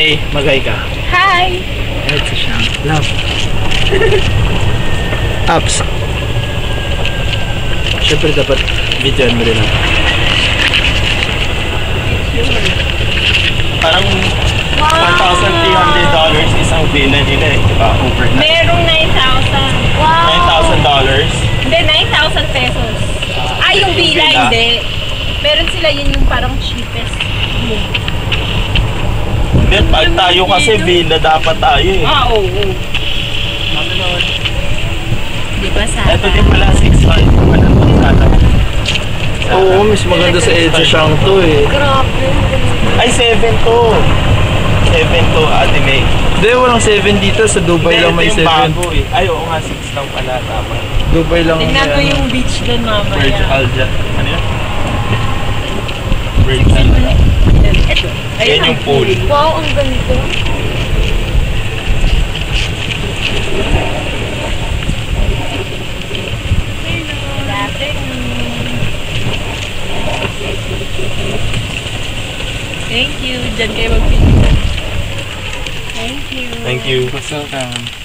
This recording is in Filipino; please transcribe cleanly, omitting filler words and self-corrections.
May, magay ka. Hi! Ito siya. Love. Apps. Siyempre dapat videoan mo rin ako. Parang $1,300 isang villa nila eh, diba? Overnight. Merong 9,000. Wow! $9,000. Hindi, 9,000 pesos. Yung villa, hindi. Meron sila yun yung parang cheapest. Hindi, pag tayo kasi villa dapat tayo eh. Oo. Di ba sa? Ito din pala 6.5. Oo, mas maganda sa Edge Shang to eh. Grabe. Ay, 7 to. 7 to, Ate May. Hindi, walang 7 dito. Sa Dubai lang may 7. Bago eh. Ay, oo nga, 6 lang pala. Tama. Dubai lang. Tingnan ko yung beach doon mamaya. Virgin Alja. Ano yan? Virgin Alja. Ito. Yan yung pool. Wow, ang ganito. Thank you. Diyan kayo mag-picture. Thank you. Thank you. Welcome.